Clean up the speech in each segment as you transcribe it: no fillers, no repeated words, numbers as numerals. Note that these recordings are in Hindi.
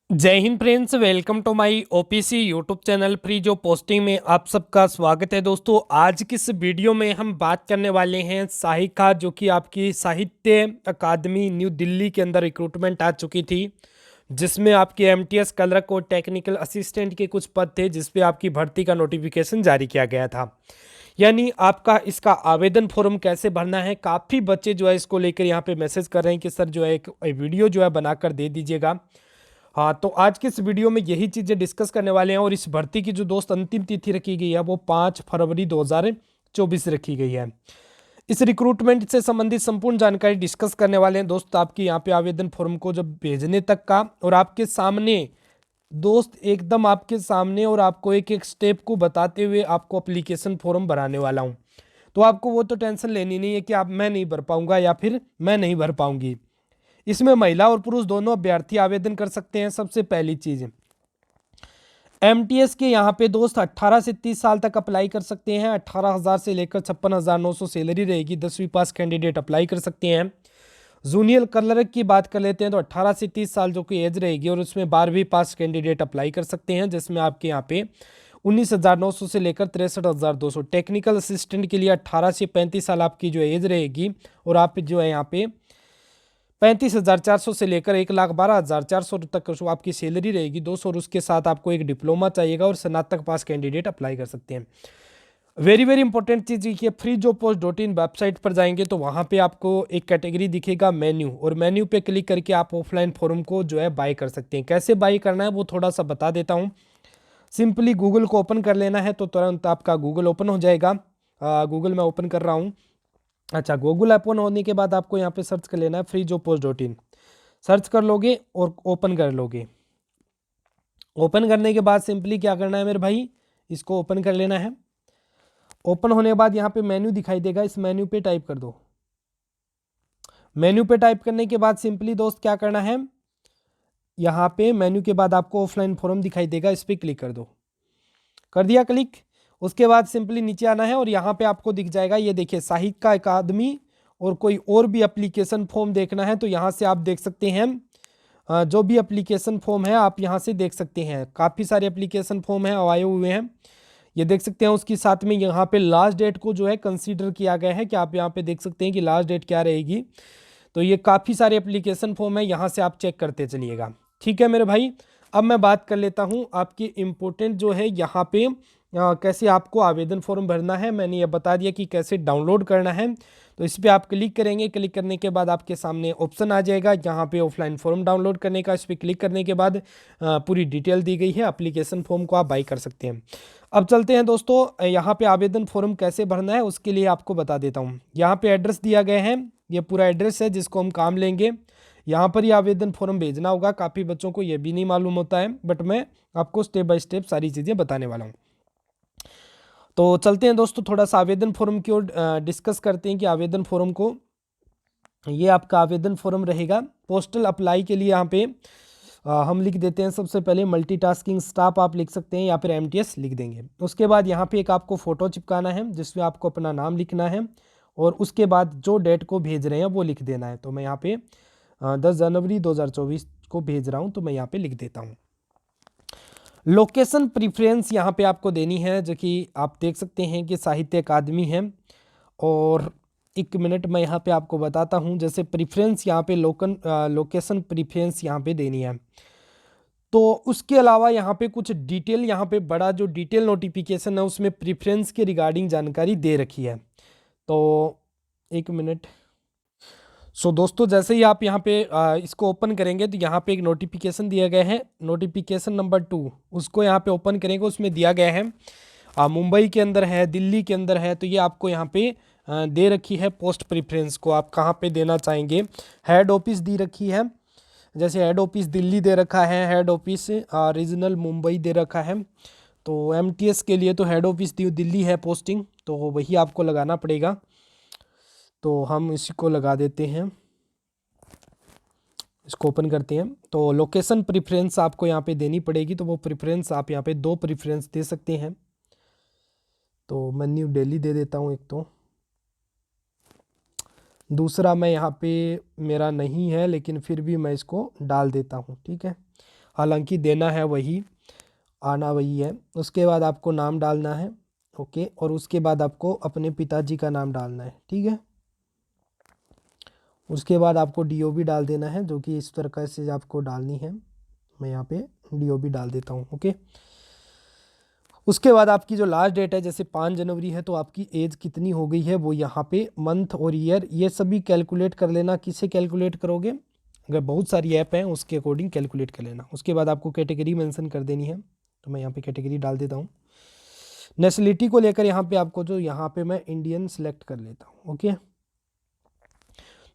जय हिंद friends, welcome to my OPC YouTube channel free जो पोस्टिंग में आप सबका स्वागत है। दोस्तों, आज की इस वीडियो में हम बात करने वाले हैं सहायिका, जो कि आपकी साहित्य अकादमी न्यू दिल्ली के अंदर रिक्रूटमेंट आ चुकी थी, जिसमें आपके एमटीएस क्लर्क और टेक्निकल असिस्टेंट के कुछ पद थे, जिसपे आपकी भर्ती का नोटिफिकेशन जारी किया गया था। यानी आपका इसका आवेदन फॉर्म कैसे भरना है, काफ़ी बच्चे जो है इसको लेकर यहाँ पे मैसेज कर रहे हैं कि सर जो है एक वीडियो जो है बनाकर दे दीजिएगा। हाँ, तो आज के इस वीडियो में यही चीज़ें डिस्कस करने वाले हैं। और इस भर्ती की जो दोस्त अंतिम तिथि रखी गई है वो 5 फरवरी 2024 रखी गई है। इस रिक्रूटमेंट से संबंधित संपूर्ण जानकारी डिस्कस करने वाले हैं दोस्त, आपके यहाँ पे आवेदन फॉर्म को जब भेजने तक का, और आपके सामने दोस्त एकदम आपके सामने, और आपको एक एक स्टेप को बताते हुए आपको अप्लीकेशन फॉर्म भराने वाला हूँ। तो आपको वो तो टेंशन लेनी नहीं है कि आप मैं नहीं भर पाऊंगा या फिर मैं नहीं भर पाऊंगी। इसमें महिला और पुरुष दोनों अभ्यर्थी आवेदन कर सकते हैं। सबसे पहली चीज, एमटीएस के यहाँ पे दोस्त 18 से 30 साल तक अप्लाई कर सकते हैं। 18,000 से लेकर 56,900 सैलरी रहेगी। 10वीं पास कैंडिडेट अप्लाई कर सकते हैं। जूनियर क्लर्क की बात कर लेते हैं तो 18 से 30 साल जो कि एज रहेगी, और उसमें 12वीं पास कैंडिडेट अप्लाई कर सकते हैं, जिसमें आपके यहाँ पे 19,900 से लेकर 63,200। टेक्निकल असिस्टेंट के लिए 18 से 35 साल आपकी जो एज रहेगी, और आप जो है यहाँ पे 35,400 से लेकर 1,12,400 तक जो आपकी सैलरी रहेगी 200, और उसके साथ आपको एक डिप्लोमा चाहिएगा, और स्नातक पास कैंडिडेट अप्लाई कर सकते हैं। वेरी वेरी इंपॉर्टेंट चीज़ ये, free job post dot in website पर जाएंगे तो वहाँ पे आपको एक कैटेगरी दिखेगा मेन्यू, और मेन्यू पे क्लिक करके आप ऑफलाइन फॉर्म को जो है बाय कर सकते हैं। कैसे बाय करना है वो थोड़ा सा बता देता हूँ। सिंपली गूगल को ओपन कर लेना है, तो तुरंत आपका गूगल ओपन हो जाएगा। गूगल मैं ओपन कर रहा हूँ। अच्छा, गूगल ओपन होने के बाद आपको यहाँ पे सर्च कर लेना है free job post dot in. Search कर लोगे और ओपन कर लोगे। ओपन करने के बाद सिंपली क्या करना है मेरे भाई, इसको ओपन कर लेना है। ओपन होने के बाद यहाँ पे मेन्यू दिखाई देगा, इस मेन्यू पे टाइप कर दो। मेन्यू पे टाइप करने के बाद सिंपली दोस्त क्या करना है, यहाँ पे मेन्यू के बाद आपको ऑफलाइन फॉर्म दिखाई देगा, इस पर क्लिक कर दो। कर दिया क्लिक। उसके बाद सिंपली नीचे आना है, और यहाँ पे आपको दिख जाएगा, ये देखिए साहित्य अकादमी, और कोई और भी एप्लीकेशन फॉर्म देखना है तो यहाँ से आप देख सकते हैं। जो भी एप्लीकेशन फॉर्म है आप यहाँ से देख सकते हैं। काफ़ी सारे एप्लीकेशन फॉर्म हैं आए हुए हैं, ये देख सकते हैं। उसके साथ में यहाँ पे लास्ट डेट को जो है कंसीडर किया गया है, कि आप यहाँ पे देख सकते हैं कि लास्ट डेट क्या रहेगी। तो ये काफ़ी सारे एप्लीकेशन फॉर्म है, यहाँ से आप चेक करते चलिएगा। ठीक है मेरे भाई, अब मैं बात कर लेता हूँ आपकी इम्पोर्टेंट जो है यहाँ पे कैसे आपको आवेदन फॉर्म भरना है। मैंने ये बता दिया कि कैसे डाउनलोड करना है। तो इस पर आप क्लिक करेंगे, क्लिक करने के बाद आपके सामने ऑप्शन आ जाएगा यहाँ पे ऑफलाइन फॉर्म डाउनलोड करने का। इस पर क्लिक करने के बाद पूरी डिटेल दी गई है, एप्लीकेशन फॉर्म को आप बाई कर सकते हैं। अब चलते हैं दोस्तों, यहाँ पे आवेदन फॉर्म कैसे भरना है उसके लिए आपको बता देता हूँ। यहाँ पे एड्रेस दिया गया है, ये पूरा एड्रेस है जिसको हम काम लेंगे। यहाँ पर ही आवेदन फॉर्म भेजना होगा। काफ़ी बच्चों को ये भी नहीं मालूम होता है, बट मैं आपको स्टेप बाय स्टेप सारी चीज़ें बताने वाला हूँ। तो चलते हैं दोस्तों, थोड़ा सा आवेदन फॉर्म की ओर डिस्कस करते हैं कि आवेदन फॉर्म को, ये आपका आवेदन फॉर्म रहेगा पोस्टल अप्लाई के लिए। यहाँ पे हम लिख देते हैं सबसे पहले मल्टीटास्किंग स्टाफ आप लिख सकते हैं, या फिर एमटीएस लिख देंगे। उसके बाद यहाँ पे एक आपको फ़ोटो चिपकाना है, जिसमें आपको अपना नाम लिखना है, और उसके बाद जो डेट को भेज रहे हैं वो लिख देना है। तो मैं यहाँ पे 10 जनवरी 2024 को भेज रहा हूँ, तो मैं यहाँ पे लिख देता हूँ। लोकेशन प्रीफ्रेंस यहाँ पे आपको देनी है, जो कि आप देख सकते हैं कि साहित्य अकादमी है। और एक मिनट मैं यहाँ पे आपको बताता हूँ, जैसे प्रीफ्रेंस यहाँ पे लोकेशन प्रीफ्रेंस यहाँ पे देनी है। तो उसके अलावा यहाँ पे कुछ डिटेल, यहाँ पे बड़ा जो डिटेल नोटिफिकेशन है उसमें प्रीफ्रेंस के रिगार्डिंग जानकारी दे रखी है। तो एक मिनट। दोस्तों, जैसे ही आप यहाँ पे इसको ओपन करेंगे तो यहाँ पे एक नोटिफिकेशन दिया गया है, नोटिफिकेशन नंबर 2। उसको यहाँ पे ओपन करेंगे, उसमें दिया गया है मुंबई के अंदर है, दिल्ली के अंदर है। तो ये आपको यहाँ पे दे रखी है पोस्ट प्रेफरेंस को आप कहाँ पे देना चाहेंगे। हेड ऑफिस दी रखी है, जैसे हेड ऑफिस दिल्ली दे रखा है, हेड ऑफिस रीजनल मुंबई दे रखा है। तो एमटीएस के लिए तो हेड ऑफिस दिल्ली है पोस्टिंग, तो वही आपको लगाना पड़ेगा। तो हम इसी को लगा देते हैं, इसको ओपन करते हैं। तो लोकेशन प्रेफरेंस आपको यहाँ पे देनी पड़ेगी, तो वो प्रेफरेंस आप यहाँ पे 2 प्रेफरेंस दे सकते हैं। तो मैं न्यू दिल्ली दे देता हूँ एक, तो दूसरा मैं यहाँ पे मेरा नहीं है, लेकिन फिर भी मैं इसको डाल देता हूँ। ठीक है, हालांकि देना है वही, आना वही है। उसके बाद आपको नाम डालना है, ओके, और उसके बाद आपको अपने पिताजी का नाम डालना है, ठीक है। उसके बाद आपको डीओबी डाल देना है, जो कि इस तरह से आपको डालनी है। मैं यहाँ पे डीओबी डाल देता हूँ, ओके। उसके बाद आपकी जो लास्ट डेट है, जैसे 5 जनवरी है, तो आपकी एज कितनी हो गई है वो यहाँ पे मंथ और ईयर ये सभी कैलकुलेट कर लेना। किससे कैलकुलेट करोगे? अगर बहुत सारी ऐप हैं उसके अकॉर्डिंग कैलकुलेट कर लेना। उसके बाद आपको कैटेगरी मेंशन कर देनी है, तो मैं यहाँ पे कैटेगरी डाल देता हूँ। नेशनलिटी को लेकर यहाँ पे आपको जो यहाँ पे मैं इंडियन सेलेक्ट कर लेता हूँ, ओके।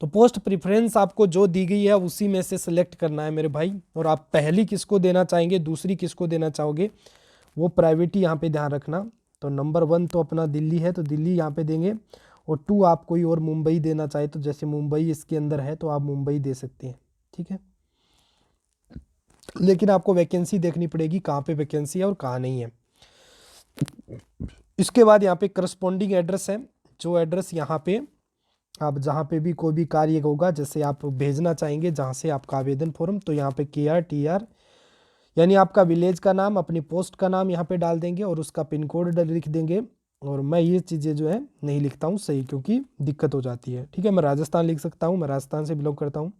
तो पोस्ट प्रेफरेंस आपको जो दी गई है उसी में से सिलेक्ट करना है मेरे भाई। और आप पहली किसको देना चाहेंगे, दूसरी किसको देना चाहोगे, वो प्राइवेटी यहाँ पे ध्यान रखना। तो नंबर 1 तो अपना दिल्ली है, तो दिल्ली यहाँ पे देंगे। और 2 आप कोई और मुंबई देना चाहे तो जैसे मुंबई इसके अंदर है तो आप मुंबई दे सकते हैं, ठीक है। लेकिन आपको वैकेंसी देखनी पड़ेगी, कहाँ पे वैकेंसी है और कहाँ नहीं है। इसके बाद यहाँ पे करस्पॉन्डिंग एड्रेस है, जो एड्रेस यहाँ पे आप जहाँ पे भी कोई भी कार्य होगा, जैसे आप भेजना चाहेंगे जहाँ से आपका आवेदन फॉर्म, तो यहाँ पे KRTR यानी आपका विलेज का नाम, अपनी पोस्ट का नाम यहाँ पे डाल देंगे और उसका पिन कोड लिख देंगे। और मैं ये चीज़ें जो है नहीं लिखता हूँ सही, क्योंकि दिक्कत हो जाती है, ठीक है। मैं राजस्थान लिख सकता हूँ, मैं राजस्थान से बिलोंग करता हूँ।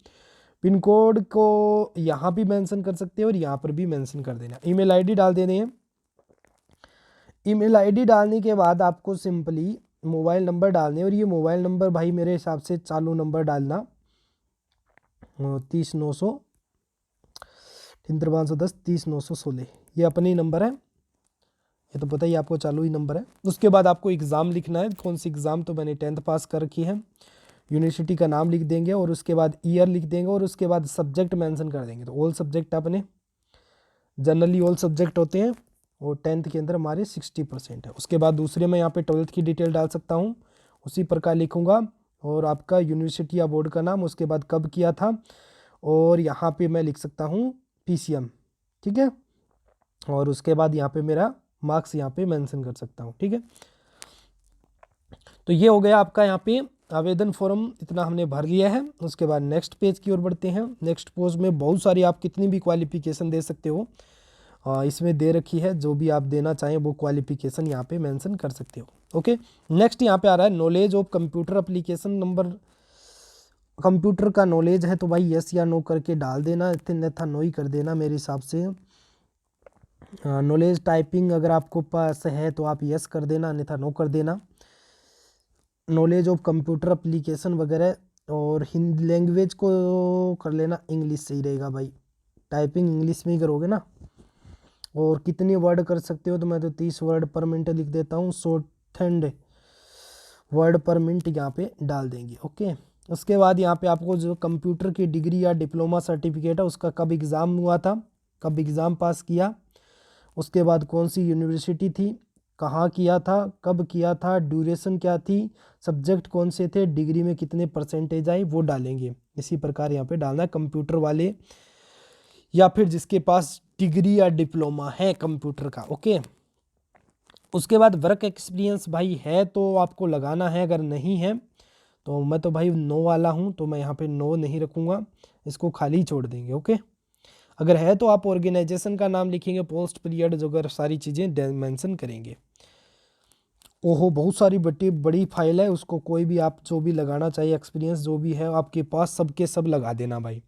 पिन कोड को यहाँ भी मेंशन कर सकते हैं और यहाँ पर भी मेंशन कर देना। ईमेल आईडी डाल देने हैं। ईमेल आईडी डालने के बाद आपको सिंपली मोबाइल नंबर डालने हैं, और ये मोबाइल नंबर भाई मेरे हिसाब से चालू नंबर डालना 30 900 510 30 916, ये अपनी नंबर है, ये तो पता ही आपको चालू ही नंबर है। उसके बाद आपको एग्ज़ाम लिखना है, कौन सी एग्ज़ाम, तो मैंने 10th पास कर रखी है। यूनिवर्सिटी का नाम लिख देंगे और उसके बाद ईयर लिख देंगे और उसके बाद सब्जेक्ट मेंशन कर देंगे। तो ऑल सब्जेक्ट अपने जनरली ऑल सब्जेक्ट होते हैं और 10th के अंदर हमारे 60% है। उसके बाद दूसरे में यहाँ पे 12th की डिटेल डाल सकता हूँ, उसी प्रकार लिखूँगा। और आपका यूनिवर्सिटी या बोर्ड का नाम, उसके बाद कब किया था, और यहाँ पे मैं लिख सकता हूँ PCM, ठीक है। और उसके बाद यहाँ पे मेरा मार्क्स यहाँ पे मेंशन कर सकता हूँ, ठीक है। तो ये हो गया आपका यहाँ पे आवेदन फॉर्म, इतना हमने भर लिया है। उसके बाद नेक्स्ट पेज की ओर बढ़ते हैं। नेक्स्ट पेज में बहुत सारी आप कितनी भी क्वालिफिकेशन दे सकते हो, इसमें दे रखी है। जो भी आप देना चाहें वो क्वालिफिकेशन यहाँ पे मेंशन कर सकते हो, ओके। नेक्स्ट यहाँ पे आ रहा है knowledge of computer application. Number computer का नॉलेज है तो भाई यस या नो करके डाल देना, अन्यथा नो ही कर देना मेरे हिसाब से। नॉलेज टाइपिंग अगर आपको पास है तो आप यस कर देना, अन्यथा नो कर देना। नॉलेज ऑफ कंप्यूटर एप्लीकेशन वगैरह, और हिंदी लैंग्वेज को कर लेना इंग्लिश सही रहेगा भाई, टाइपिंग इंग्लिश में ही करोगे ना। और कितनी वर्ड कर सकते हो, तो मैं तो 30 वर्ड पर मिनट लिख देता हूँ, शॉर्ट वर्ड पर मिनट यहाँ पे डाल देंगे, ओके। उसके बाद यहाँ पे आपको जो कंप्यूटर की डिग्री या डिप्लोमा सर्टिफिकेट है उसका कब एग्ज़ाम हुआ था, कब एग्ज़ाम पास किया, उसके बाद कौन सी यूनिवर्सिटी थी, कहाँ किया था, कब किया था, ड्यूरेशन क्या थी, सब्जेक्ट कौन से थे, डिग्री में कितने परसेंटेज आई, वो डालेंगे। इसी प्रकार यहाँ पे डालना है कंप्यूटर वाले या फिर जिसके पास डिग्री या डिप्लोमा है कंप्यूटर का, ओके। उसके बाद वर्क एक्सपीरियंस भाई है तो आपको लगाना है, अगर नहीं है तो मैं तो भाई नो वाला हूँ, तो मैं यहाँ पे नो नहीं रखूँगा, इसको खाली ही छोड़ देंगे, ओके। अगर है तो आप ऑर्गेनाइजेशन का नाम लिखेंगे, पोस्ट पीरियड वगैरह सारी चीज़ें मेंशन करेंगे। ओहो बहुत सारी बड़ी फाइल है, उसको कोई भी आप जो भी लगाना चाहिए एक्सपीरियंस जो भी है आपके पास सबके सब लगा देना भाई।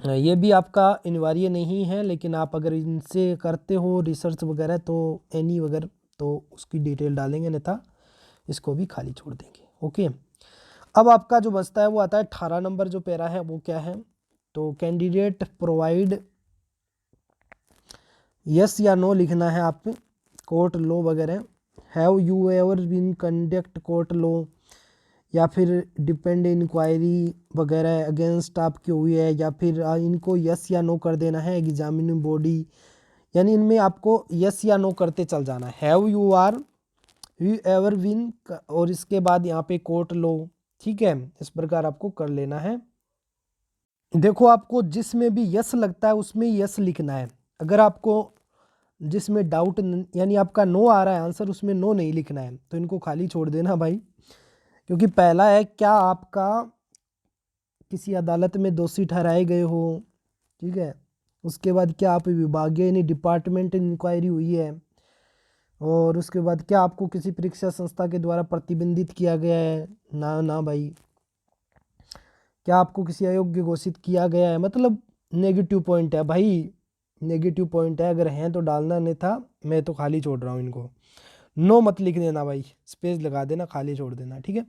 ये भी आपका अनिवार्य नहीं है, लेकिन आप अगर इनसे करते हो रिसर्च वगैरह तो एनी वगैरह तो उसकी डिटेल डालेंगे, अन्यथा इसको भी खाली छोड़ देंगे, ओके। अब आपका जो बचता है वो आता है 18 नंबर जो पैरा है वो क्या है, तो कैंडिडेट प्रोवाइड यस या नो लिखना है आप। कोर्ट लॉ वगैरह, have you ever been conduct court law, या फिर डिपेंड इंक्वायरी वगैरह अगेंस्ट आपकी हुई है, या फिर इनको यस या नो कर देना है एग्जामिनिंग बॉडी, यानी इनमें आपको यस या नो करते चल जाना है। हैव यू एवर बीन, और इसके बाद यहाँ पे कोर्ट लॉ, ठीक है, इस प्रकार आपको कर लेना है। देखो आपको जिसमें भी यस लगता है उसमें यस लिखना है। अगर आपको जिसमें डाउट यानी आपका नो आ रहा है आंसर, उसमें नो नहीं लिखना है, तो इनको खाली छोड़ देना भाई। क्योंकि पहला है क्या आपका किसी अदालत में दोषी ठहराए गए हो, ठीक है, उसके बाद क्या आप विभागीय यानी डिपार्टमेंट इंक्वायरी हुई है, और उसके बाद क्या आपको किसी परीक्षा संस्था के द्वारा प्रतिबंधित किया गया है, ना ना भाई। क्या आपको किसी अयोग्य घोषित किया गया है, मतलब नेगेटिव पॉइंट है भाई, नेगेटिव पॉइंट है, अगर हैं तो डालना, नहीं था मैं तो खाली छोड़ रहा हूँ इनको। नो मत लिख देना भाई, स्पेस लगा देना, खाली छोड़ देना, ठीक है।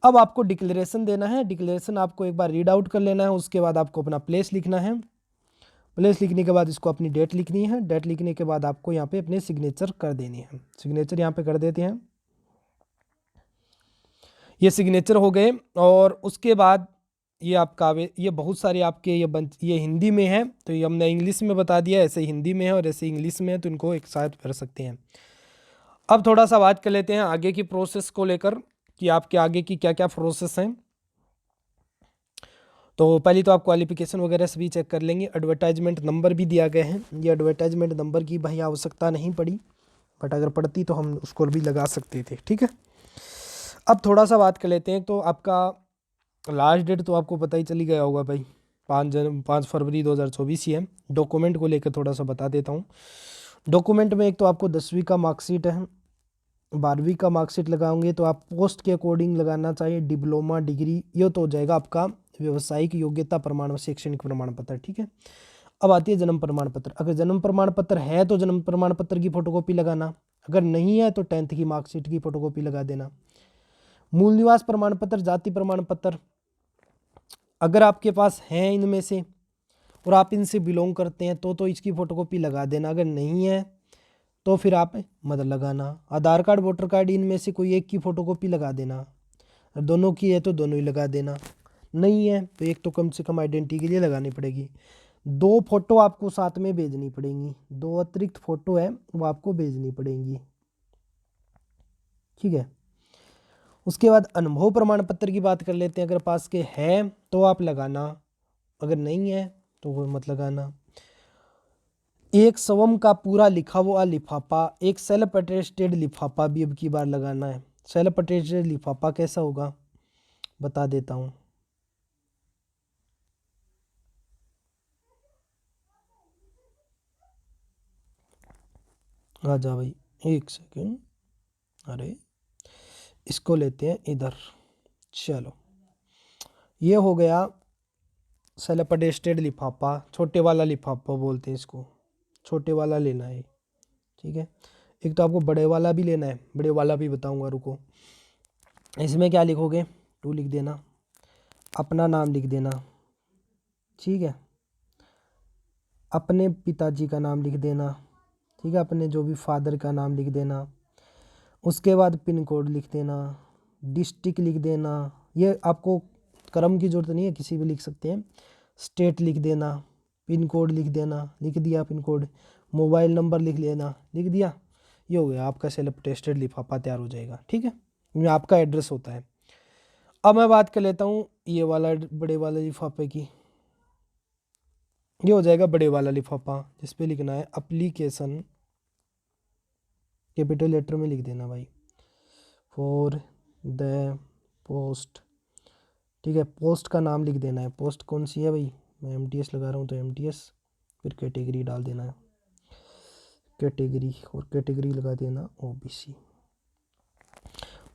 अब आपको डिक्लेरेशन देना है, डिक्लेरेशन आपको एक बार रीड आउट कर लेना है, उसके बाद आपको अपना प्लेस लिखना है, प्लेस लिखने के बाद इसको अपनी डेट लिखनी है, डेट लिखने के बाद आपको यहाँ पे अपने सिग्नेचर कर देनी है, सिग्नेचर यहाँ पे कर देते हैं, ये सिग्नेचर हो गए। और उसके बाद ये आपका ये बहुत सारे आपके ये हिंदी में है, तो ये हमने इंग्लिश में बता दिया, ऐसे हिंदी में है और ऐसे इंग्लिश में है, तो इनको एक साथ कर सकते हैं। अब थोड़ा सा बात कर लेते हैं आगे की प्रोसेस को लेकर कि आपके आगे की क्या क्या प्रोसेस हैं। तो पहले तो आप क्वालिफिकेशन वगैरह सभी चेक कर लेंगे, एडवर्टाइजमेंट नंबर भी दिया गया है, ये एडवर्टाइजमेंट नंबर की भाई आवश्यकता नहीं पड़ी, बट अगर पड़ती तो हम उसको भी लगा सकते थे, ठीक है। अब थोड़ा सा बात कर लेते हैं, तो आपका लास्ट डेट तो आपको पता ही चली गया होगा भाई, 5 फरवरी 2024 ही है। डॉक्यूमेंट को लेकर थोड़ा सा बता देता हूँ। डॉक्यूमेंट में एक तो आपको 10वीं का मार्कशीट है, 12वीं का मार्कशीट लगाओगे तो आप पोस्ट के अकॉर्डिंग लगाना चाहिए, डिप्लोमा डिग्री, ये तो हो जाएगा आपका व्यवसायिक योग्यता प्रमाण शैक्षणिक प्रमाण पत्र, ठीक है। अब आती है जन्म प्रमाण पत्र, अगर जन्म प्रमाण पत्र है तो जन्म प्रमाण पत्र की फोटोकॉपी लगाना, अगर नहीं है तो 10th की मार्कशीट की फोटोकॉपी लगा देना। मूल निवास प्रमाण पत्र, जाति प्रमाण पत्र, अगर आपके पास हैं इनमें से और आप इनसे बिलोंग करते हैं तो इसकी फ़ोटोकॉपी लगा देना, अगर नहीं है तो फिर आप मत लगाना। आधार कार्ड वोटर कार्ड इनमें से कोई एक की फ़ोटोकॉपी लगा देना, दोनों की है तो दोनों ही लगा देना, नहीं है तो एक तो कम से कम आइडेंटिटी के लिए लगानी पड़ेगी। 2 फोटो आपको साथ में भेजनी पड़ेंगी, 2 अतिरिक्त फ़ोटो है वो आपको भेजनी पड़ेंगी, ठीक है। उसके बाद अनुभव प्रमाण पत्र की बात कर लेते हैं, अगर पास के हैं तो आप लगाना, अगर नहीं है तो वो मत लगाना। एक स्वयं का पूरा लिखा हुआ लिफाफा, एक सेल्फ अटेस्टेड लिफाफा भी अब की बार लगाना है। सेल्फ अटेस्टेड लिफाफा कैसा होगा बता देता हूँ। आ जा भाई, एक सेकेंड, अरे इसको लेते हैं इधर, चलो ये हो गया सेल्फ अटेस्टेड लिफाफा, छोटे वाला लिफाफा बोलते हैं इसको, छोटे वाला लेना है, ठीक है। एक तो आपको बड़े वाला भी लेना है, बड़े वाला भी बताऊंगा, रुको। इसमें क्या लिखोगे, 2 लिख देना, अपना नाम लिख देना, ठीक है, अपने पिताजी का नाम लिख देना, ठीक है, अपने जो भी फादर का नाम लिख देना। उसके बाद पिन कोड लिख देना, डिस्ट्रिक्ट लिख देना, ये आपको क्रम की ज़रूरत नहीं है, किसी भी लिख सकते हैं। स्टेट लिख देना, पिन कोड लिख देना, लिख दिया पिन कोड, मोबाइल नंबर लिख लेना, लिख दिया, ये हो गया आपका सेल्फ टेस्टेड लिफाफा तैयार हो जाएगा, ठीक है। ये आपका एड्रेस होता है। अब मैं बात कर लेता हूँ ये वाला बड़े वाले लिफाफे की, ये हो जाएगा बड़े वाला लिफाफा, जिस पे लिखना है एप्लीकेशन, कैपिटल लेटर में लिख देना भाई, फॉर द पोस्ट, ठीक है। पोस्ट का नाम लिख देना है, पोस्ट कौन सी है भाई, मैं MTS लगा रहा हूँ तो MTS, फिर कैटेगरी डाल देना है, कैटेगरी, और कैटेगरी लगा देना OBC।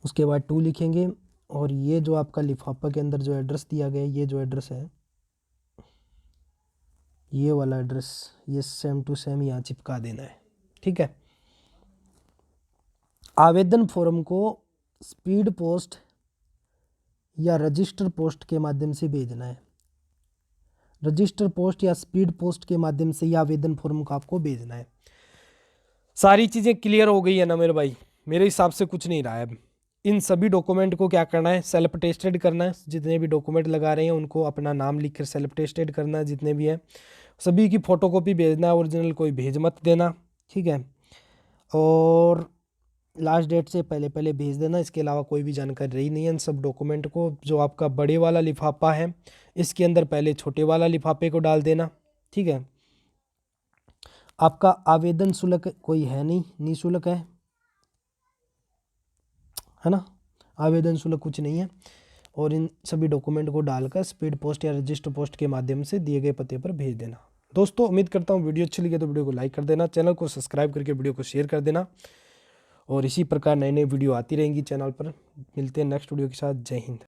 उसके बाद 2 लिखेंगे, और ये जो आपका लिफाफा के अंदर जो एड्रेस दिया गया है, ये जो एड्रेस है, ये वाला एड्रेस, ये सेम टू सेम यहाँ चिपका देना है, ठीक है। आवेदन फॉर्म को स्पीड पोस्ट या रजिस्टर पोस्ट के माध्यम से भेजना है, रजिस्टर पोस्ट या स्पीड पोस्ट के माध्यम से ये आवेदन फॉर्म को आपको भेजना है। सारी चीज़ें क्लियर हो गई है ना मेरे भाई, मेरे हिसाब से कुछ नहीं रहा है अब। इन सभी डॉक्यूमेंट को क्या करना है, सेल्फ टेस्टेड करना है, जितने भी डॉक्यूमेंट लगा रहे हैं उनको अपना नाम लिख कर सेल्फ टेस्टेड करना है, जितने भी हैं सभी की फ़ोटोकॉपी भेजना है, ओरिजिनल कोई भेज मत देना, ठीक है। और लास्ट डेट से पहले पहले भेज देना, इसके अलावा कोई भी जानकारी रही नहीं है इन सब डॉक्यूमेंट को। जो आपका बड़े वाला लिफाफा है इसके अंदर पहले छोटे वाला लिफाफे को डाल देना, ठीक है। आपका आवेदन शुल्क कोई है नहीं, निःशुल्क है ना, आवेदन शुल्क कुछ नहीं है। और इन सभी डॉक्यूमेंट को डालकर स्पीड पोस्ट या रजिस्टर पोस्ट के माध्यम से दिए गए पते पर भेज देना। दोस्तों उम्मीद करता हूँ वीडियो अच्छी लगी तो वीडियो को लाइक कर देना, चैनल को सब्सक्राइब करके वीडियो को शेयर कर देना, और इसी प्रकार नए नए वीडियो आती रहेंगी चैनल पर। मिलते हैं नेक्स्ट वीडियो के साथ। जय हिंद।